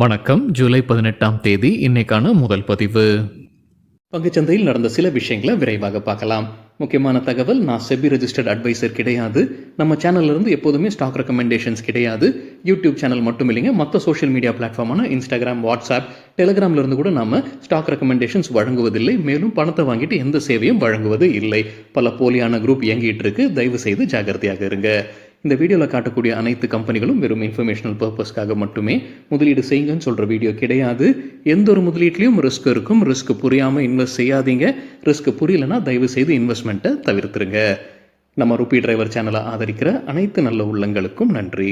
வணக்கம். ஜூலை 18ஆம் தேதி இன்னைக்கான முதல் பதிவு. பங்குச்சந்தையில் நடந்த சில விஷயங்களை விரைவாக பார்க்கலாம். முக்கியமான தகவல், நான் செபி ரெஜிஸ்டர்ட் அட்வைசர் கிடையாது. நம்ம சேனல்ல இருந்து எப்போதுமே ஸ்டாக் ரெக்கமெண்டேஷன்ஸ் கிடையாது. யூடியூப் சேனல் மட்டும் இல்லைங்க, மற்ற சோஷியல் மீடியா பிளாட்ஃபார்மான இன்ஸ்டாகிராம், வாட்ஸ்அப், டெலிகிராம்ல இருந்து கூட நாம ஸ்டாக் ரெக்கமெண்டேஷன்ஸ் வழங்குவதில்லை. மேலும் பணத்தை வாங்கிட்டு எந்த சேவையும் வழங்குவது இல்லை. பல போலியான குரூப் இயங்கிட்டு இருக்கு. தயவு செய்து ஜாகிரதையாக இருங்க. இந்த வீடியோவில் காட்டக்கூடிய அனைத்து கம்பெனிகளும் வெறும் இன்ஃபர்மேஷனல் பர்பஸ்க்காக மட்டுமே முதலீடு செய்யுங்கன்னு சொல்கிற வீடியோ கிடையாது. எந்த ஒரு முதலீட்லையும் ரிஸ்க் இருக்கும். ரிஸ்க் புரியாமல் இன்வெஸ்ட் செய்யாதீங்க. ரிஸ்க் புரியலன்னா தயவு செய்து இன்வெஸ்ட்மெண்ட்டை தவிர்த்துருங்க. நம்ம ருபி டிரைவர் சேனலை ஆதரிக்கிற அனைத்து நல்ல உள்ளங்களுக்கும் நன்றி.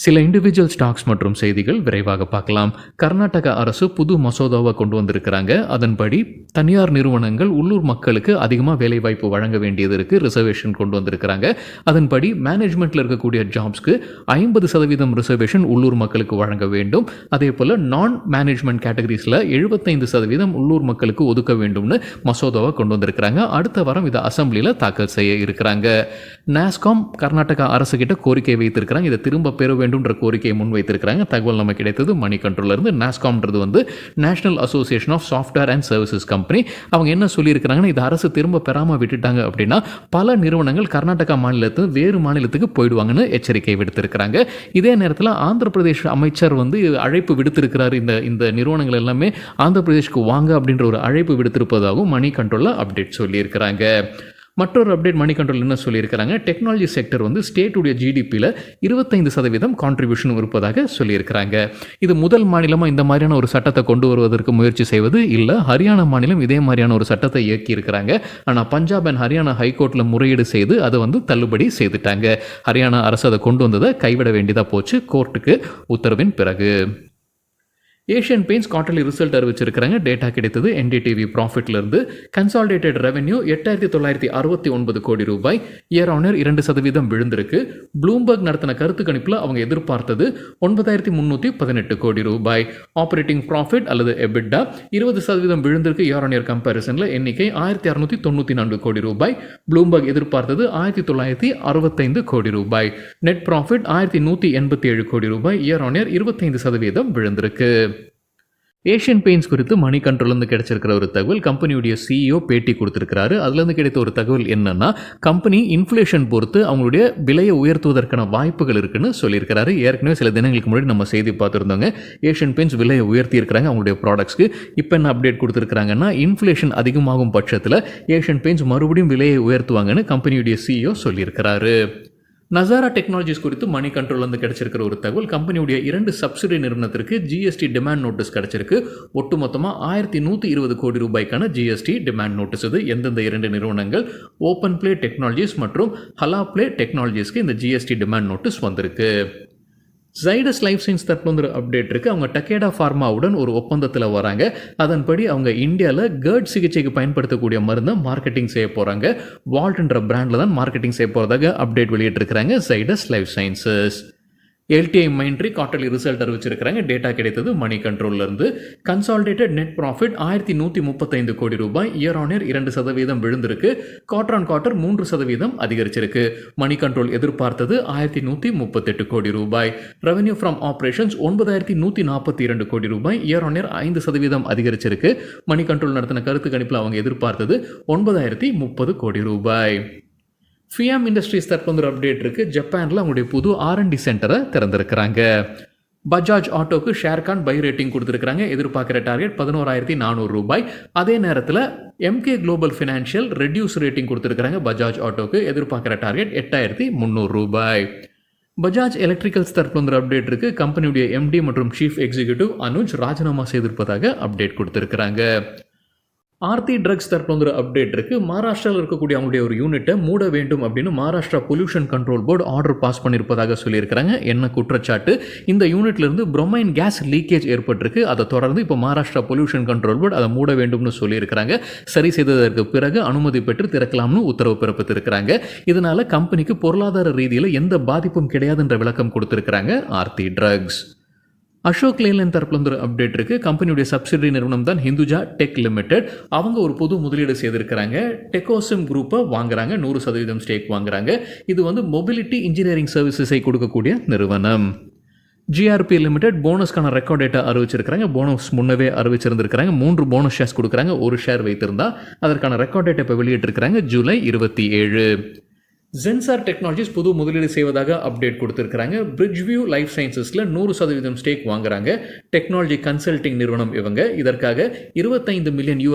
சில இண்டிவிஜுவல் ஸ்டாக்ஸ் மற்றும் செய்திகள் விரைவாக பார்க்கலாம். கர்நாடக அரசு புது மசோதாவை கொண்டு வந்திருக்கிறாங்க. அதன்படி தனியார் நிறுவனங்கள் உள்ளூர் மக்களுக்கு அதிகமாக வேலைவாய்ப்பு வழங்க வேண்டியது இருக்குது. ரிசர்வேஷன் கொண்டு வந்திருக்கிறாங்க. அதன்படி மேனேஜ்மெண்ட்டில் இருக்கக்கூடிய ஜாப்ஸ்க்கு 50% ரிசர்வேஷன் உள்ளூர் மக்களுக்கு வழங்க வேண்டும். அதே போல் நான் மேனேஜ்மெண்ட் கேட்டகரிஸில் 75% உள்ளூர் மக்களுக்கு ஒதுக்க வேண்டும்னு மசோதாவை கொண்டு வந்திருக்கிறாங்க. அடுத்த வாரம் இதை அசம்பிளியில் தாக்கல் செய்ய இருக்கிறாங்க. நாஸ்காம் கர்நாடகா அரசு கிட்ட கோரிக்கை வைத்திருக்கிறாங்க. இதை திரும்ப பெற வேண்டும்ன்ற கோரிக்கையை முன்வைத்திருக்கிறாங்க. தகவல் நமக்கு கிடைத்தது மணி கண்ட்ரோல்ல இருந்து. நாஸ்காம்ன்றது வந்து national association of software and services company. அவங்க என்ன சொல்லியிருக்கிறாங்கன்னா, இது அரசு திரும்ப பெறாமல் விட்டுட்டாங்க அப்படின்னா பல நிறுவனங்கள் கர்நாடகா மாநிலத்து வேறு மாநிலத்துக்கு போயிடுவாங்கன்னு எச்சரிக்கை விடுத்திருக்கிறாங்க. இதே நேரத்தில் ஆந்திர பிரதேஷ் அமைச்சர் வந்து அழைப்பு விடுத்திருக்கிறார். இந்த நிறுவனங்கள் எல்லாமே ஆந்திர பிரதேஷ்க்கு வாங்க அப்படின்ற ஒரு அழைப்பு விடுத்திருப்பதாகவும் மணி கண்ட்ரோலில் அப்டேட் சொல்லியிருக்கிறாங்க. மற்றொரு அப்டேட் மணி கண்ட்ரோல் என்ன சொல்லியிருக்கிறாங்க, டெக்னாலஜி செக்டர் வந்து ஸ்டேட்டுடைய ஜிடிபியில் 25% கான்ட்ரிபியூஷன் இருப்பதாக சொல்லியிருக்கிறாங்க. இது முதல் மாநிலமாக இந்த மாதிரியான ஒரு சட்டத்தை கொண்டு வருவதற்கு முயற்சி செய்வது இல்லை. ஹரியானா மாநிலம் இதே மாதிரியான ஒரு சட்டத்தை இயக்கி இருக்கிறாங்க. ஆனால் பஞ்சாப் அண்ட் ஹரியானா ஹைகோர்ட்டில் முறையீடு செய்து அதை வந்து தள்ளுபடி செய்துட்டாங்க. ஹரியானா அரசு அதை கொண்டு வந்ததை கைவிட வேண்டியதாக போச்சு கோர்ட்டுக்கு உத்தரவின் பிறகு. ஏஷியன் பெயிண்ட்ஸ் குவார்டர்லி ரிசல்ட் அறிவிச்சிருக்கிறாங்க. டேட்டா கிடைத்தது என்டிடிவி ப்ராஃபிட்லேருந்து. கன்சாலிடேட்டட் ரெவென்யூ 8,969 கோடி ரூபாய், இயர் ஆன் இயர் 2% விழுந்திருக்கு. ப்ளூம்பர்க் நடத்தின கருத்து கணிப்பில் அவங்க எதிர்பார்த்தது 9,318 கோடி ரூபாய். ஆப்ரேட்டிங் ப்ராஃபிட் அல்லது எபிட்டா 20% விழுந்திருக்கு. இயர் ஆன் இயர் கம்பேரிசனில் எண்ணிக்கை 1,694 கோடி ரூபாய். ப்ளூம்பர்க் எதிர்பார்த்தது 1,965 கோடி ரூபாய். நெட் ப்ராஃபிட் 1,187 கோடி ரூபாய். இயர் ஆன் இயர் 25% விழுந்திருக்கு. ஏஷியன் பெயிண்ட்ஸ் குறித்து மணி கண்ட்ரோல்லேருந்து கிடைச்சிருக்கிற ஒரு தகவல், கம்பெனியுடைய சிஇஓ பேட்டி கொடுத்துருக்கிறாரு. அதுலேருந்து கிடைத்த ஒரு தகவல் என்னன்னா, கம்பெனி இன்ஃப்ளேஷன் பொறுத்து அவங்களுடைய விலையை உயர்த்துவதற்கான வாய்ப்புகள் இருக்குன்னு சொல்லியிருக்கிறாரு. ஏற்கனவே சில தினங்களுக்கு முன்னாடி நம்ம செய்தி பார்த்துருந்தோங்க. ஏஷியன் பெயிண்ட்ஸ் விலையை உயர்த்தி இருக்கிறாங்க அவங்களுடைய ப்ராடக்ட்ஸ்க்கு. இப்போ என்ன அப்டேட் கொடுத்துருக்காங்கன்னா, இன்ஃப்ளேஷன் அதிகமாகும் பட்சத்தில் ஏஷியன் பெயிண்ட்ஸ் மறுபடியும் விலையை உயர்த்துவாங்கன்னு கம்பெனியுடைய சிஇஓ சொல்லியிருக்கிறாரு. நசாரா டெக்னாலஜிஸ் குறித்து மணி கண்ட்ரோல் வந்து கிடைச்சிருக்கிற ஒரு தகவல், கம்பெனியுடைய 2 சப்சிடி நிறுவனத்திற்கு ஜிஎஸ்டி டிமாண்ட் நோட்டீஸ் கிடைச்சிருக்கு. ஒட்டுமொத்தமாக 1,120 கோடி ரூபாய்க்கான ஜிஎஸ்டி டிமாண்ட் நோட்டீஸ். இது எந்தெந்த 2 நிறுவனங்கள், ஓப்பன் பிளே டெக்னாலஜிஸ் மற்றும் ஹலா பிளே டெக்னாலஜிஸ்க்கு இந்த ஜிஎஸ்டி டிமாண்ட் நோட்டீஸ் வந்திருக்கு. ஜைடஸ் லைஃப் சயின்ஸ் தற்போது அப்டேட் இருக்குது. அவங்க டக்கேடா ஃபார்மாவுடன் ஒரு ஒப்பந்தத்தில் வராங்க. அதன்படி அவங்க இந்தியாவில் GERD சிகிச்சைக்கு பயன்படுத்தக்கூடிய மருந்தை மார்க்கெட்டிங் செய்ய போகிறாங்க. வால்ட்ன்ற பிராண்டில் தான் மார்க்கெட்டிங் செய்ய போகிறதாக அப்டேட் வெளியிட்டிருக்கிறாங்க Zydus Life Sciences. LTI Mindtree quarterly result அறிவிச்சிருக்கிறாங்க. டேட்டா கிடைத்தது மணி கண்ட்ரோல்லேருந்து. கன்சாலிடேட்டட் நெட் ப்ராஃபிட் 1,135 கோடி ரூபாய். இயர் ஆன் இயர் 2% விழுந்திருக்கு. குவார்டர் ஆன் குவார்டர் 3% அதிகரிச்சிருக்கு. மணி கண்ட்ரோல் எதிர்பார்த்தது 1,138 கோடி ரூபாய். ரெவென்யூ ஃப்ரம் ஆப்ரேஷன்ஸ் 9,142 கோடி ரூபாய். இயர் ஆன் இயர் 5% அதிகரிச்சிருக்கு. மணி கண்ட்ரோல் நடத்தின கருத்து கணிப்பில் அவங்க எதிர்பார்த்தது 9,030 கோடி ரூபாய். ஃபியாம் இண்டஸ்ட்ரீஸ் தற்போது ஒரு அப்டேட் இருக்குது. ஜப்பானில் அவங்களுடைய புது R&D சென்டரை திறந்திருக்கிறாங்க. பஜாஜ் ஆட்டோக்கு ஷேர்கான் பை ரேட்டிங் கொடுத்துருக்காங்க. எதிர்பார்க்குற டார்கெட் 11,400 ரூபாய். அதே நேரத்தில் MK global financial reduce rating கொடுத்துருக்காங்க. பஜாஜ் ஆட்டோக்கு எதிர்பார்க்குற டார்கெட் 8,300 ரூபாய். பஜாஜ் எலக்ட்ரிக்கல்ஸ் தற்போது ஒரு அப்டேட் இருக்குது. கம்பெனியுடைய எம்டி மற்றும் சீஃப் எக்ஸிக்யூட்டிவ் அனுஜ் ராஜினாமா செய்திருப்பதாக அப்டேட் கொடுத்துருக்குறாங்க. ஆர்த்தி ட்ரக்ஸ் தற்போது அப்டேட் இருக்குது. மகாராஷ்டிராவில் இருக்கக்கூடிய அவங்களுடைய ஒரு யூனிட்டை மூட வேண்டும் அப்படின்னு Maharashtra pollution control board order pass பண்ணியிருப்பதாக சொல்லியிருக்கிறாங்க. என்ன குற்றச்சாட்டு, இந்த யூனிட்லேருந்து புரோமைன் கேஸ் லீக்கேஜ் ஏற்பட்டிருக்கு. அதை தொடர்ந்து இப்போ மகாராஷ்டிரா பொல்யூஷன் கண்ட்ரோல் போர்டு அதை மூட வேண்டும்னு சொல்லியிருக்கிறாங்க. சரி செய்ததற்கு பிறகு அனுமதி பெற்று திறக்கலாம்னு உத்தரவு பிறப்பித்திருக்கிறாங்க. இதனால கம்பெனிக்கு பொருளாதார ரீதியில் எந்த பாதிப்பும் கிடையாதுன்ற விளக்கம் கொடுத்திருக்கிறாங்க ஆர்த்தி ட்ரக்ஸ். அசோக் லேலண்ட் தரப்புல ஒரு அப்டேட் இருக்குது. கம்பெனியுடைய சப்சிடரி நிறுவனம் தான் ஹிந்துஜா டெக் லிமிடெட். அவங்க ஒரு புது முதலீடு செய்திருக்கிறாங்க. டெக்கோசிம் குரூப்பை வாங்குறாங்க. 100% ஸ்டேக் வாங்குறாங்க. இது வந்து மொபிலிட்டி இன்ஜினியரிங் சர்வீசஸை கொடுக்கக்கூடிய நிறுவனம். ஜிஆர்பி லிமிடெட் போனஸ்க்கான ரெக்கார்ட் டேட்டா அறிவிச்சிருக்காங்க. போனஸ் முன்னவே அறிவிச்சிருந்திருக்காங்க. 3 போனஸ் ஷேர்ஸ் கொடுக்குறாங்க. ஒரு ஷேர் வைத்திருந்தா அதற்கான ரெக்கார்ட் டேட்டா இப்போ வெளியிட்டிருக்காங்க ஜூலை 27. ஜென்சார் டெக்னாலஜிஸ் புது முதலீடு செய்வதாக அப்டேட் கொடுத்திருக்காங்க. பிரிட்ஜ்வியூ லைஃப் சயின்சஸில் 100% ஸ்டேக் வாங்குறாங்க. டெக்னாலஜி கன்சல்டிங் நிறுவனம் இவங்க. இதற்காக $25 மில்லியன்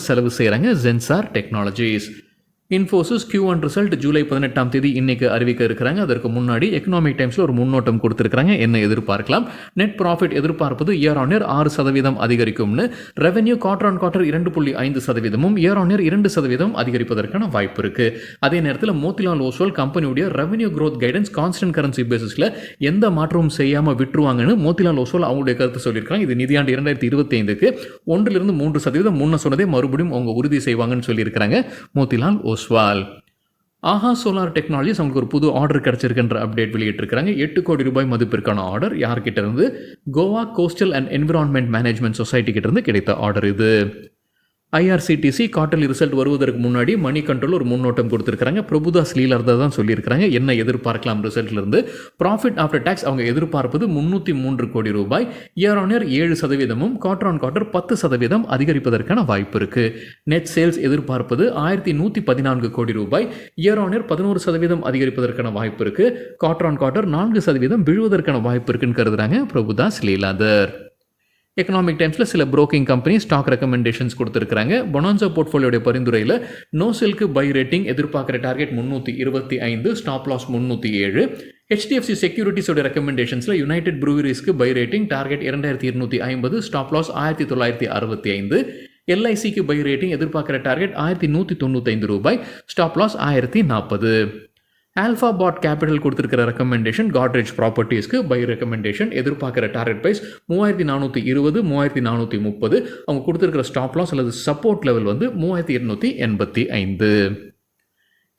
செலவு செய்கிறாங்க Zensar technologies. Infosys Q1 result July 18 இன்னைக்கு அறிவிக்க இருக்கிறாங்க. அதற்கு முன்னாடி எக்கனாமிக் டைம்ஸில் ஒரு முன்னோட்டம் கொடுத்துருக்காங்க. என்ன எதிர்பார்க்கலாம்? நெட் ப்ராஃபிட் எதிர்பார்ப்பது இயர் ஆன் இயர் 6% அதிகரிக்கும்னு, revenue quarter on quarter 2.5%, year on year 2% அதிகரிப்பதற்கான வாய்ப்பு இருக்கு. அதே நேரத்தில் மோத்திலால் ஓஸ்வால் கம்பெனியுடைய revenue growth guidance constant currency பேசிஸில் எந்த மாற்றமும் செய்யாமல் விட்டுருவாங்கன்னு மோத்திலால் ஓஸ்வால் அவங்களுடைய கருத்து சொல்லியிருக்காங்க. இது நிதியாண்டு 2025க்கு 1-3% முன்ன சொன்னதே மறுபடியும் அவங்க உறுதி செய்வாங்கன்னு சொல்லியிருக்கிறாங்க மோத்திலால் ஓஸ்வால். ஆஹா சோலார் டெக்னாலஜிஸ் அவங்களுக்கு ஒரு புது ஆர்டர் கிடைச்சிருக்குன்ற அப்டேட் வெளியிட்டிருக்காங்க. 8 கோடி ரூபாய் மதிப்பிற்கான ஆர்டர். யார்கிட்ட இருந்து? Goa coastal and environment management society கிட்ட இருந்து கிடைத்த ஆர்டர் இது. ஐஆர்சிடிசி குவார்டர்லி ரிசல்ட் வருவதற்கு முன்னாடி மணி கண்ட்ரோல் ஒரு முன்னோட்டம் கொடுத்துருக்காங்க. பிரபுதாஸ் லீலார்தா தான் சொல்லியிருக்காங்க என்ன எதிர்பார்க்கலாம் ரிசல்ட்லேருந்து. ப்ராஃபிட் ஆஃப்டர் டேக்ஸ் அவங்க எதிர்பார்ப்பது 303 கோடி ரூபாய், year on year 7%, quarter on quarter 10% அதிகரிப்பதற்கான வாய்ப்பு இருக்கு. நெட் சேல்ஸ் எதிர்பார்ப்பது 1114 கோடி ரூபாய், இயர் ஆன் இயர் 11% அதிகரிப்பதற்கான வாய்ப்பு இருக்கு. குவார்டர் ஆன் குவார்டர் 4% விழுவதற்கான வாய்ப்பு இருக்குன்னு கருதுறாங்க பிரபுதாஸ் லீலாதர். எக்கனாமிக் டைம்ஸில் சில புரோக்கிங் கம்பெனி ஸ்டாக் ரெக்கமெண்டேஷன்ஸ் கொடுத்துருக்காங்க. பொனான்சா போர்ட்ஃபோலியோடைய பரிந்துரையில் நோ செல்க்கு பை ரேட்டிங் எதிர்பார்க்குற டார்கெட் 325, ஸ்டாப் லாஸ் 307. HDFC செக்யூரிட்டிஸோட ரெக்கமெண்டேஷன்ஸில் யுனைடெட் ப்ரூவரிஸ்க்கு buy rating target 2250, stop loss 1965. LICக்கு பை ரேட்டிங் எதிர்பார்க்குற டார்கெட் 1195 ரூபாய், stop loss 1040. Alpha Pot Capital கொடுத்துருக்கிற ரெக்கமெண்டேஷன் காட்ரேஜ் ப்ராப்பர்ட்டிஸ்க்கு பை ரெக்கமெண்டேஷன் எதிர்பார்க்குற டார்கெட் ப்ரைஸ் 3420, 3430. அவங்க கொடுத்துருக்கிற ஸ்டாப் லாஸ் அல்லது சப்போர்ட் லெவல் 3285.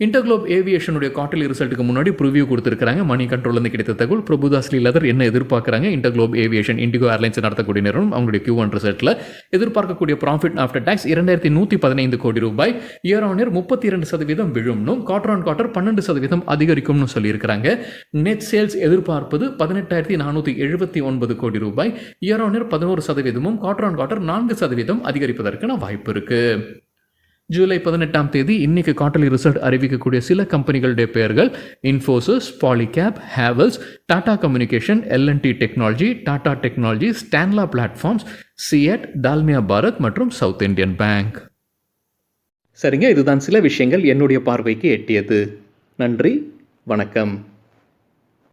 இன்டர்குளோப் ஏவியேஷனுடைய குவார்டர்லி ரிசல்ட்டுக்கு முன்னாடி ப்ரிவியூ கொடுத்துருக்காங்க. மணி கண்ட்ரோல்லேருந்து கிடைத்த தகவல். பிரபுதாஸ் லீலாதர் என்ன எதிர்பார்க்குறாங்க? இன்டர்குளோப் ஏவியேஷன் இண்டிகோ ஏர்லைன்ஸ் நடத்தக்கூடிய நிறுவனம் அவங்களுடைய Q1 ரிசல்ட்டில் எதிர்பார்க்கக்கூடிய ப்ராஃபிட் ஆஃப்டர் டேக்ஸ் 2115 கோடி ரூபாய், இயர் ஆன் இயர் 32% விழும்னும், குவார்டர் ஆன் குவார்டர் 12% அதிகரிக்கும்னு சொல்லியிருக்கிறாங்க. நெட் சேல்ஸ் எதிர்பார்ப்பது 18479 கோடி ரூபாய், year on year 11%, quarter on quarter 4% அதிகரிப்பதற்கான வாய்ப்பு இருக்கு. ஜூலை 18 இன்னைக்கு குவார்டர்லி ரிசல்ட் அறிவிக்கக்கூடிய சில கம்பெனிகளுடைய பெயர்கள்: Infosys, Polycab, Havells, Tata communication, L&T technology, Tata technology, Tanla platforms, CEAT, Dalmia Bharat மற்றும் சவுத் இந்தியன் பேங்க். சரிங்க, இதுதான் சில விஷயங்கள் என்னுடைய பார்வைக்கு எட்டியது. நன்றி, வணக்கம்.